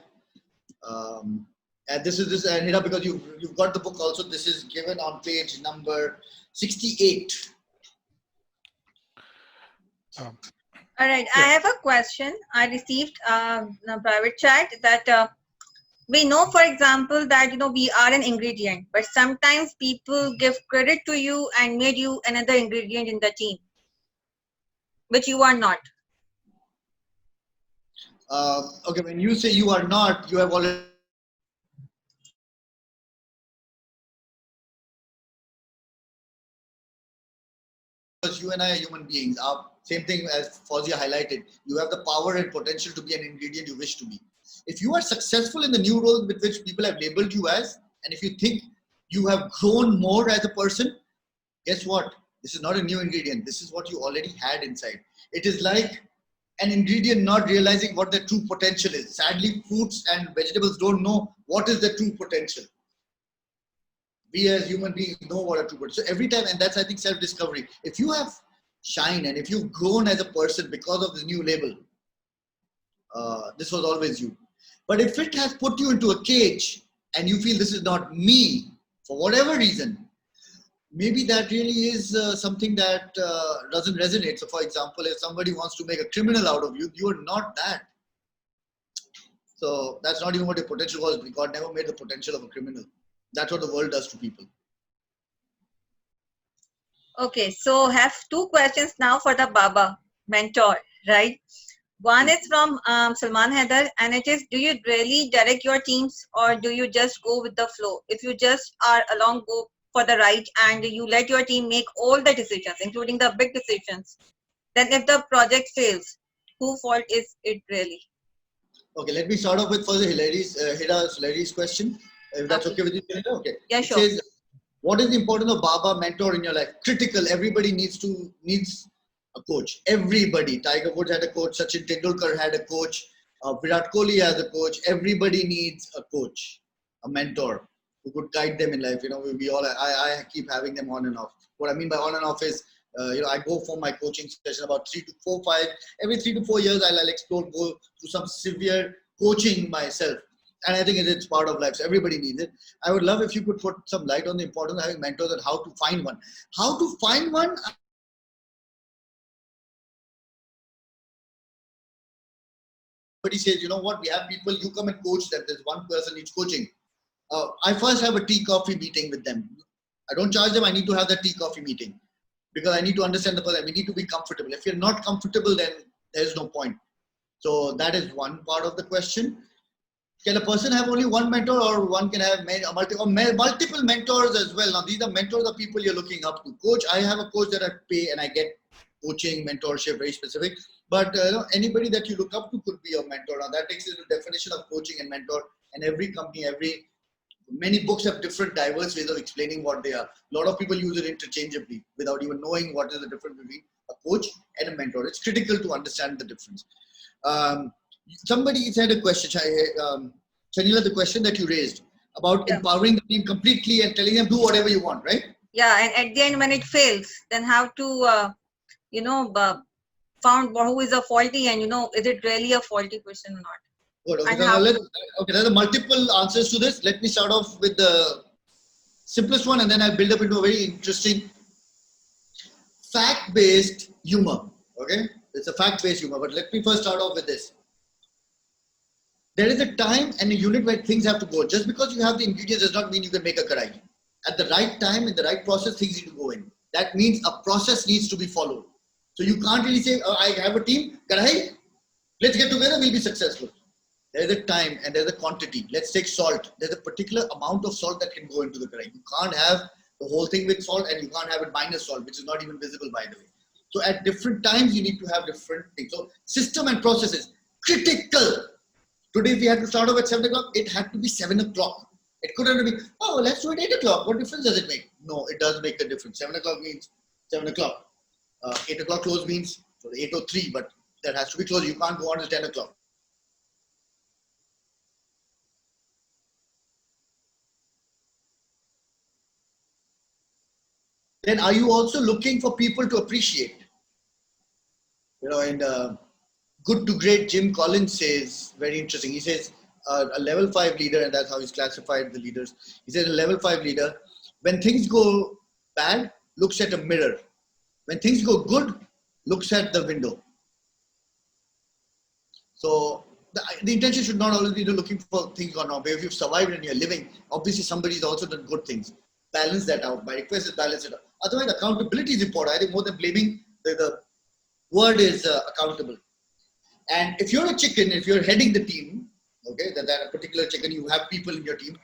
And this is and Hira, because you've got the book also. This is given on page number 68. All right, I have a question. I received a private chat that we know, for example, that we are an ingredient, but sometimes people give credit to you and made you another ingredient in the team, which you are not. Okay, when you say you are not, you have already. Because you and I are human beings. Same thing as Fawzia highlighted. You have the power and potential to be an ingredient you wish to be. If you are successful in the new role with which people have labeled you as, and if you think you have grown more as a person, guess what? This is not a new ingredient. This is what you already had inside. It is like an ingredient not realizing what their true potential is. Sadly, fruits and vegetables don't know what is their true potential. We as human beings know what our true potential is. So every time, and that's, I think, self-discovery. If you have shine and if you've grown as a person because of this new label, this was always you. But if it has put you into a cage and you feel this is not me, for whatever reason, maybe that really is something that doesn't resonate. So for example, if somebody wants to make a criminal out of you, you are not that. So that's not even what your potential was. God never made the potential of a criminal. That's what the world does to people. Okay, so have two questions now for the Baba mentor, right? One is from Salman Haider, and it is, do you really direct your teams or do you just go with the flow? If you just are along, go for the right and you let your team make all the decisions, including the big decisions, then if the project fails, whose fault is it really? Okay, let me start off with first Hilari's question. If that's okay with you, Hilary? Okay. Yeah, it sure. says, what is the importance of Baba mentor in your life? Critical. Everybody needs a coach. Everybody. Tiger Woods had a coach. Sachin Tendulkar had a coach. Virat Kohli has a coach. Everybody needs a coach, a mentor who could guide them in life. I keep having them on and off. What I mean by on and off is, I go for my coaching session about 3 to 4, 5. Every 3 to 4 years, I'll explore, go through some severe coaching myself. And I think it's part of life. So everybody needs it. I would love if you could put some light on the importance of having mentors and how to find one. How to find one? Somebody says, you know what, we have people, you come and coach them. There's one person needs coaching. I first have a tea coffee meeting with them. I don't charge them. I need to have that tea coffee meeting. because I need to understand the person. We need to be comfortable. If you're not comfortable, then there's no point. So that is one part of the question. Can a person have only one mentor, or one can have multiple mentors as well? Now, these are mentors of people you're looking up to. Coach, I have a coach that I pay and I get coaching, mentorship, very specific. But anybody that you look up to could be your mentor. Now, that takes us to the definition of coaching and mentor. And every company, many books have different diverse ways of explaining what they are. A lot of people use it interchangeably without even knowing what is the difference between a coach and a mentor. It's critical to understand the difference. Somebody said a question, Shanila, the question that you raised about empowering the team completely and telling them do whatever you want, right? Yeah, and at the end when it fails, then how to, found who is a faulty, and is it really a faulty person or not? Good. Okay, there are multiple answers to this. Let me start off with the simplest one, and then I'll build up into a very interesting fact-based humor. Okay, it's a fact-based humor, but let me first start off with this. There is a time and a unit where things have to go. Just because you have the ingredients does not mean you can make a karai. At the right time, in the right process, things need to go in. That means a process needs to be followed. So you can't really say, I have a team, karai, let's get together, we'll be successful. There's a time and there's a quantity. Let's take salt. There's a particular amount of salt that can go into the karai. You can't have the whole thing with salt, and you can't have it minus salt, which is not even visible, by the way. So at different times, you need to have different things. So system and processes, critical. Today, if we had to start off at 7 o'clock, it had to be 7 o'clock. It couldn't be, let's do it 8 o'clock. What difference does it make? No, it does make a difference. 7 o'clock means 7 o'clock. 8 o'clock close means 8:03, but that has to be closed. You can't go on till 10 o'clock. Then are you also looking for people to appreciate? In Good to Great, Jim Collins says, very interesting. He says, a level 5 leader, and that's how he's classified the leaders. He says a level 5 leader, when things go bad, looks at a mirror. When things go good, looks at the window. So the intention should not always be looking for things gone wrong. But if you've survived and you're living, obviously somebody's also done good things. Balance that out. My request is balance it out. Otherwise, accountability is important. I think more than blaming, the word is accountable. And if you're a chicken, if you're heading the team, okay, that a particular chicken, you have people in your team.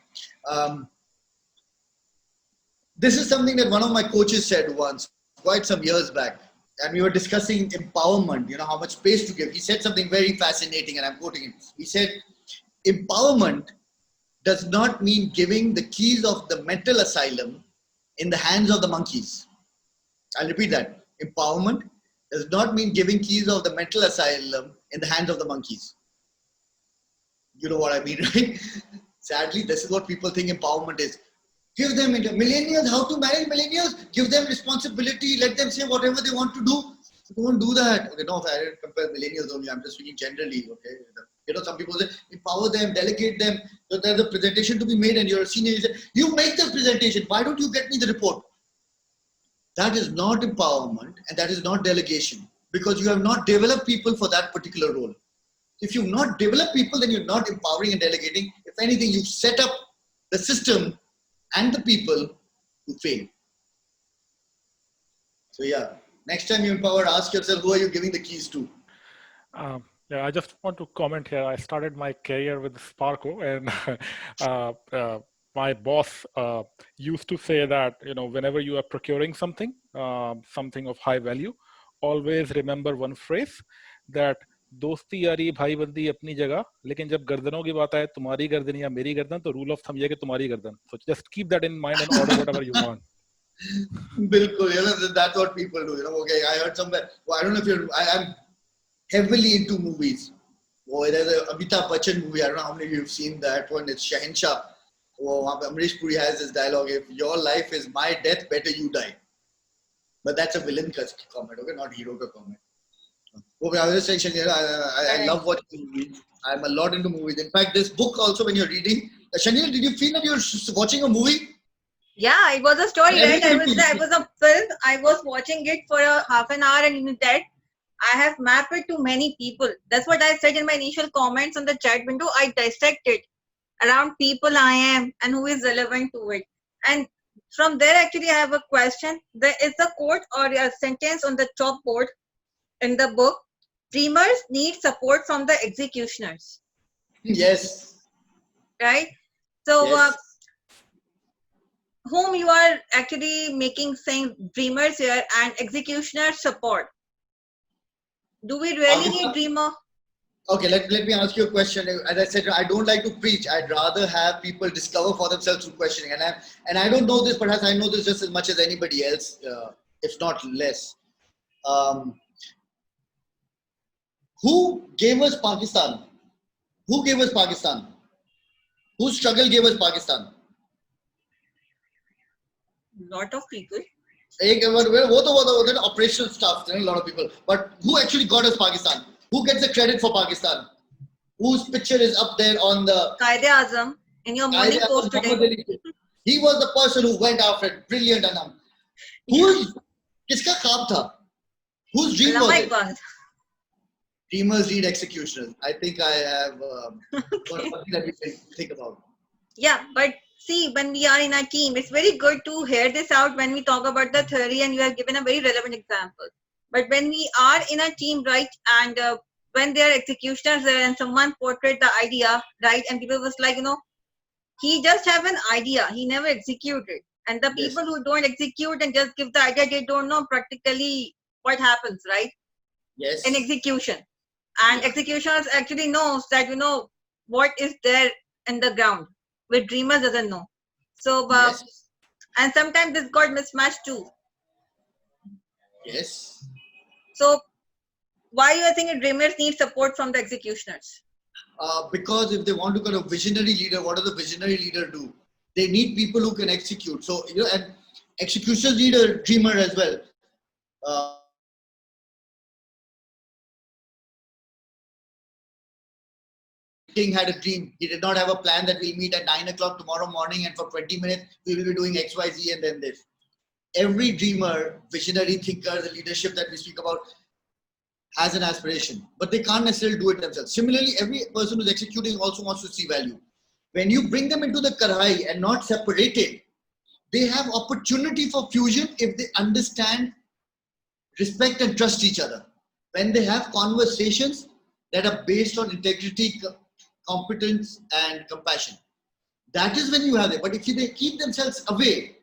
This is something that one of my coaches said once, quite some years back. And we were discussing empowerment, how much space to give. He said something very fascinating, and I'm quoting him. He said, empowerment does not mean giving the keys of the mental asylum in the hands of the monkeys. I'll repeat that. Empowerment does not mean giving keys of the mental asylum in the hands of the monkeys. You know what I mean, right? Sadly, this is what people think empowerment is. Give them millennials, how to manage millennials, give them responsibility, let them say whatever they want to do. Don't do that. Okay, no, I didn't compare millennials only, I'm just speaking generally, okay? Some people say, empower them, delegate them. So there's a presentation to be made and you're a senior, you say, you make the presentation, why don't you get me the report? That is not empowerment and that is not delegation, because you have not developed people for that particular role. If you've not developed people, then you're not empowering and delegating. If anything, you've set up the system and the people to fail. So yeah, next time you empower, ask yourself, who are you giving the keys to? I just want to comment here. I started my career with Sparko, and my boss used to say that, whenever you are procuring something, something of high value, always remember one phrase that दोस्ती यारी भाई बंदी अपनी जगह, लेकिन जब गर्दनों की बात आए तुम्हारी गर्दन या मेरी गर्दन, तो रूल ऑफ थंब ये कि तुम्हारी गर्दन. So just keep that in mind and order whatever you want. Bilkul, that's what people do. Okay, I heard somewhere. Well, I don't know if I'm heavily into movies. There's a Amitabh Bachchan movie. I don't know how many of you have seen that one. It's Shahenshah. Amrish Puri has this dialogue: "If your life is my death, better you die." But that's a villain comment, okay, not hero comment. Okay, I was just saying, I love watching movies. I'm a lot into movies. In fact, this book also, when you're reading, Shanil, did you feel that you're watching a movie? Yeah, it was a story, right? I was a film. I was watching it for a half an hour, and in that, I have mapped it to many people. That's what I said in my initial comments on the chat window. I dissect it around people I am and who is relevant to it. And From there, actually, I have a question. There is a quote or a sentence on the chalkboard in the book. Dreamers need support from the executioners, Yes. right? So, Yes. whom you are actually making saying dreamers here and executioner support? Do we really need dreamer? Okay, let me ask you a question. As I said, I don't like to preach. I'd rather have people discover for themselves through questioning. And I don't know this, perhaps I know this just as much as anybody else, if not less. Who gave us Pakistan? Who gave us Pakistan? Whose struggle gave us Pakistan? Lot of people. Operational stuff, a lot of people. But who actually got us Pakistan? Who gets the credit for Pakistan? Whose picture is up there on the Quaid-e-Azam in your morning post today? He was the person who went after it. Brilliant, Anam. Kiska khab tha? Whose dream was it? Dreamers need executioners. I think I have got something that we can think about. Yeah, but see, when we are in a team, it's very good to hear this out when we talk about the theory, and you have given a very relevant example. But when we are in a team, right, and when there are executioners there and someone portrayed the idea, right, and people was like, he just have an idea, he never executed. And the people who don't execute and just give the idea, they don't know practically what happens, right? Yes. In execution. And executioners actually knows that, what is there in the ground, which dreamers doesn't know. So, and sometimes this got mismatched too. Yes. So, why you think dreamers need support from the executioners? Because if they want to get a visionary leader, what does the visionary leader do? They need people who can execute. So, and execution leader, dreamer as well. King had a dream. He did not have a plan that we'll meet at 9 o'clock tomorrow morning and for 20 minutes we will be doing X, Y, Z and then this. Every dreamer, visionary thinker, the leadership that we speak about has an aspiration, but they can't necessarily do it themselves. Similarly, every person who's executing also wants to see value. When you bring them into the karhai and not separated, they have opportunity for fusion if they understand, respect and trust each other. When they have conversations that are based on integrity, competence and compassion, that is when you have it. But if they keep themselves away,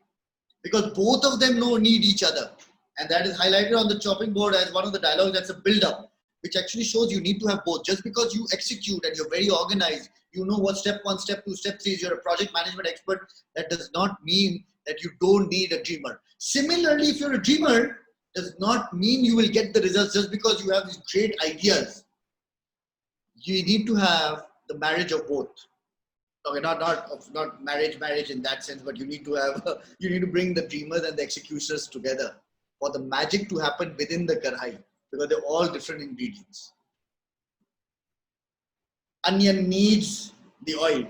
because both of them need each other, and that is highlighted on the chopping board as one of the dialogues, that's a build-up, which actually shows you need to have both. Just because you execute and you're very organized, you know what step 1, step 2, step 3 is, you're a project management expert, that does not mean that you don't need a dreamer. Similarly, if you're a dreamer, does not mean you will get the results just because you have these great ideas. You need to have the marriage of both. Okay, not marriage in that sense, but you need to have you need to bring the dreamers and the executioners together for the magic to happen within the karhai, because they're all different ingredients. Onion needs the oil.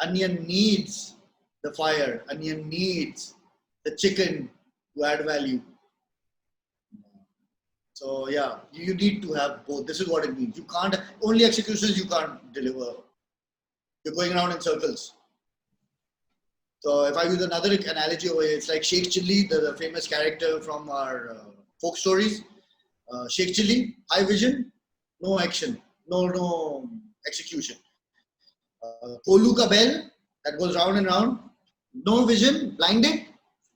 Onion needs the fire. Onion needs the chicken to add value. So yeah, you need to have both. This is what it means. You can't, only executions you can't deliver. You're going around in circles. So if I use another analogy over here, it's like Sheikh Chilli, the famous character from our folk stories. Sheikh Chilli, high vision, no action, no execution. Kolu ka bell, that goes round and round, no vision, blinded,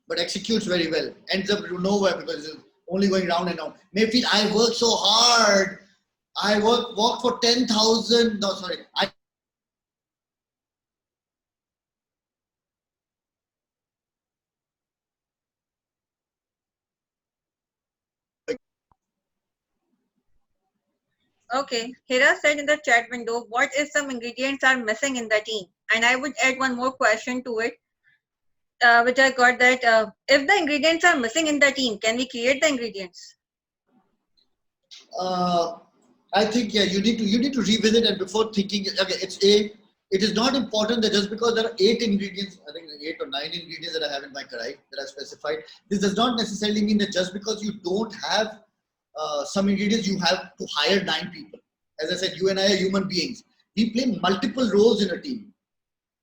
but executes very well. Ends up nowhere because it's only going round and round. Maybe I work so hard. I walk for 10,000. No, sorry. Okay, Hira said in the chat window, what if some ingredients are missing in the team? And I would add one more question to it, which I got that if the ingredients are missing in the team, can we create the ingredients? I think you need to revisit, and before thinking, okay, it is not important that just because there are 8 ingredients, I think 8 or 9 ingredients that I have in my karai that I've specified, this does not necessarily mean that just because you don't have some ingredients, you have to hire 9 people. As I said, you and I are human beings. We play multiple roles in a team.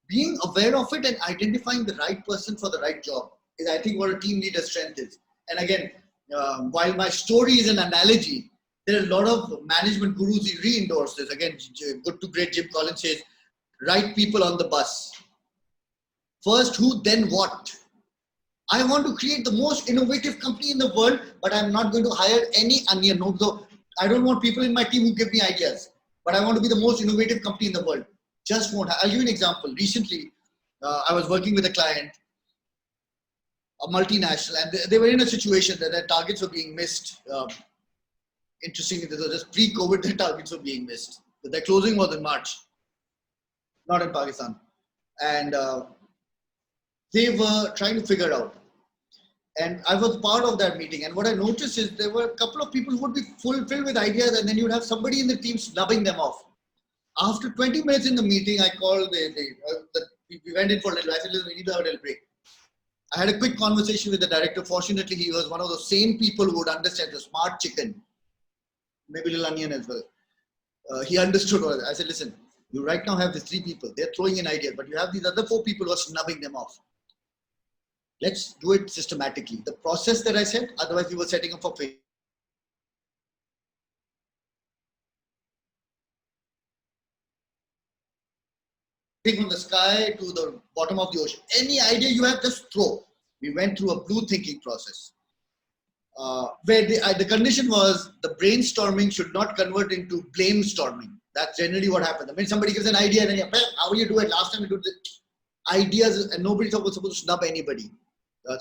being aware of it and identifying the right person for the right job is, I think, what a team leader's strength is. And again, while my story is an analogy, there are a lot of management gurus who re-endorse this. Again, good to great Jim Collins says, right people on the bus. First who, then what? I want to create the most innovative company in the world, but I'm not going to hire any onion. No, so I don't want people in my team who give me ideas, but I want to be the most innovative company in the world. Just won't. I'll give you an example. Recently, I was working with a client, a multinational, and they were in a situation that their targets were being missed. Interestingly, this was just pre-COVID, their targets were being missed. But their closing was in March, not in Pakistan. And they were trying to figure out. And I was part of that meeting. And what I noticed is there were a couple of people who would be filled with ideas, and then you'd have somebody in the team snubbing them off. After 20 minutes in the meeting, I called, we went in for a little, I said, listen, we need to have a little break. I had a quick conversation with the director. Fortunately, he was one of the same people who would understand, the smart chicken, maybe little onion as well. He understood what I said, listen, you right now have these 3 people, they're throwing in ideas, but you have these other 4 people who are snubbing them off. Let's do it systematically. The process that I said, otherwise we were setting up for failure. From the sky to the bottom of the ocean. Any idea you have, just throw. We went through a blue thinking process. Where the condition was the brainstorming should not convert into blame storming. That's generally what happens. I mean, somebody gives an idea and then, how will you do it? Last time we did this. Ideas, and nobody's supposed to snub anybody.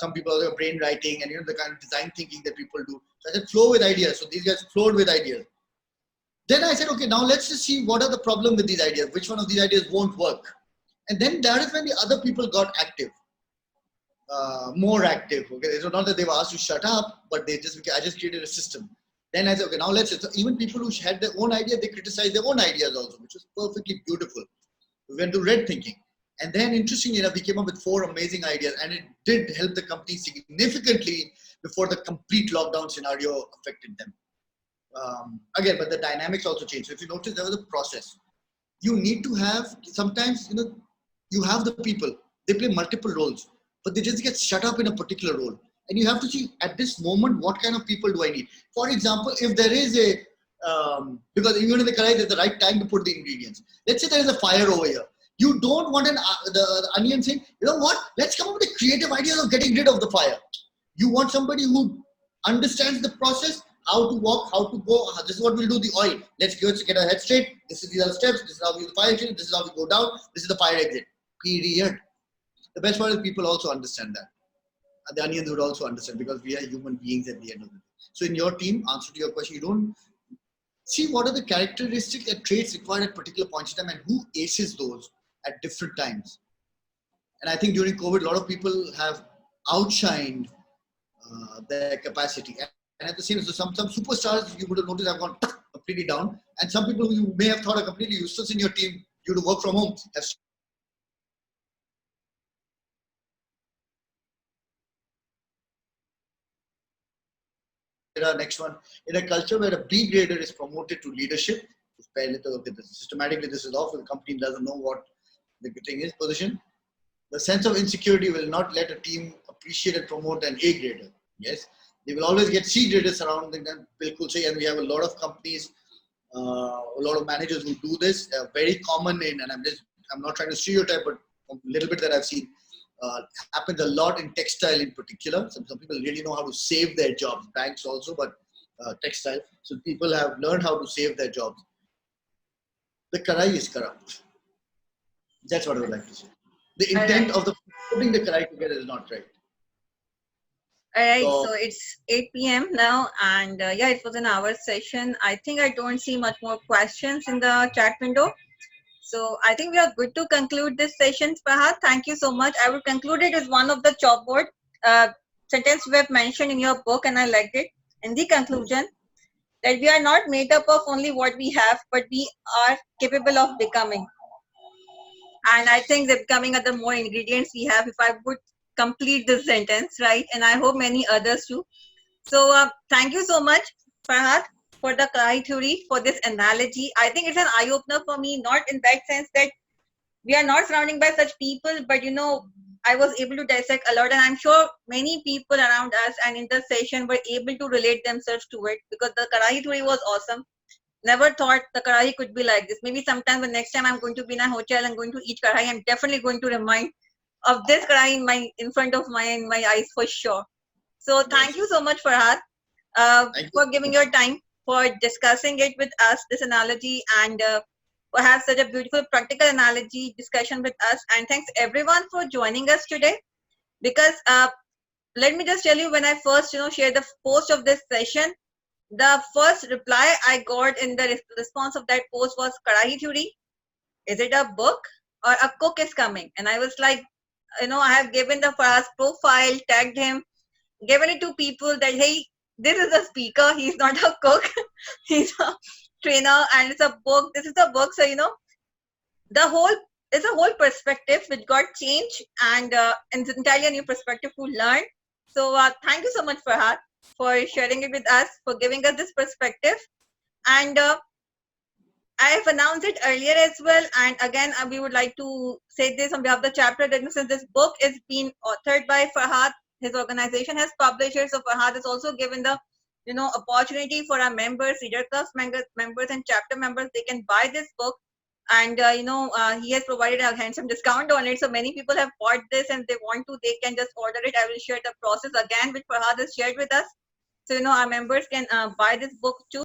Some people are brain writing and the kind of design thinking that people do. So I said, flow with ideas. So these guys flowed with ideas. Then I said, okay, now let's just see what are the problem with these ideas. Which one of these ideas won't work? And then that is when the other people got active, more active. Okay, it's not that they were asked to shut up, but I just created a system. Then I said, okay, now even people who had their own idea, they criticized their own ideas also, which was perfectly beautiful. We went to red thinking. And then interestingly enough, we came up with 4 amazing ideas, and it did help the company significantly before the complete lockdown scenario affected them. Again, but the dynamics also changed. So if you notice, there was a process. You need to have, sometimes, you have the people, they play multiple roles, but they just get shut up in a particular role. And you have to see at this moment, what kind of people do I need? For example, if there is because even in the karai, there's the right time to put the ingredients. Let's say there is a fire over here. You don't want the onion saying, you know what, let's come up with a creative idea of getting rid of the fire. You want somebody who understands the process, how to walk, how to go, this is what we'll do, the oil. Let's get our head straight. This is the other steps. This is how we use the fire exit. This is how we go down. This is the fire exit. Period. The best part is people also understand that. And the onions would also understand because we are human beings at the end of the day. So in your team, answer to your question, you don't see what are the characteristics and traits required at particular points in time and who aces those at different times. And I think during COVID, a lot of people have outshined their capacity. And at the same time, so some superstars you would have noticed have gone completely down. And some people who you may have thought are completely useless in your team due to work from home have next one. In a culture where a B grader is promoted to leadership, systematically this is off, the company doesn't know what the thing is position. The sense of insecurity will not let a team appreciate and promote an A grader. Yes, they will always get C graders surrounding them. And we have a lot of companies, a lot of managers who do this. Very common in, and I'm not trying to stereotype, but a little bit that I've seen happens a lot in textile in particular. Some people really know how to save their jobs. Banks also, but textile. So people have learned how to save their jobs. The karai is corrupt. That's what I would like to say. The intent of putting the karai together is not right. All right, so it's 8 p.m. now, and yeah, it was an hour session. I think I don't see much more questions in the chat window. So I think we are good to conclude this session, Farhad. Thank you so much. I will conclude it with one of the chalkboard sentence we have mentioned in your book, and I liked it. In the conclusion, that we are not made up of only what we have, but we are capable of becoming. And I think that becoming are the more ingredients we have, if I would complete this sentence, right? And I hope many others too. So thank you so much, Farhad, for the karai theory, for this analogy. I think it's an eye-opener for me, not in that sense that we are not surrounding by such people, but I was able to dissect a lot, and I'm sure many people around us and in the session were able to relate themselves to it, because the Karahi theory was awesome. Never thought the Karahi could be like this. Maybe sometime the next time I'm going to be in a hotel and going to eat Karahi, I'm definitely going to remind of this Karahi in front of my eyes for sure. So thank you so much, Farhad, for giving your time, for discussing it with us, this analogy, and for have such a beautiful practical analogy discussion with us. And thanks everyone for joining us today. Because let me just tell you, when I first shared the post of this session, the first reply I got in the response of that post was, Karahi theory, is it a book or a cook is coming? And I was like, I have given the Farhad's profile, tagged him, given it to people that, hey, this is a speaker, he's not a cook, he's a trainer, and it's a book. This is a book. So it's a whole perspective which got changed, and it's entirely a new perspective to learn. So thank you so much, Farhad, for sharing it with us, for giving us this perspective. And I have announced it earlier as well, and again we would like to say this on behalf of the chapter, that since this book is being authored by Farhad, his organization has published it, so Farhad has also given the opportunity for our members, Reader Club members and chapter members, they can buy this book, and he has provided a handsome discount on it. So many people have bought this, and they want to, they can just order it. I will share the process again which Farhad has shared with us, so our members can buy this book too.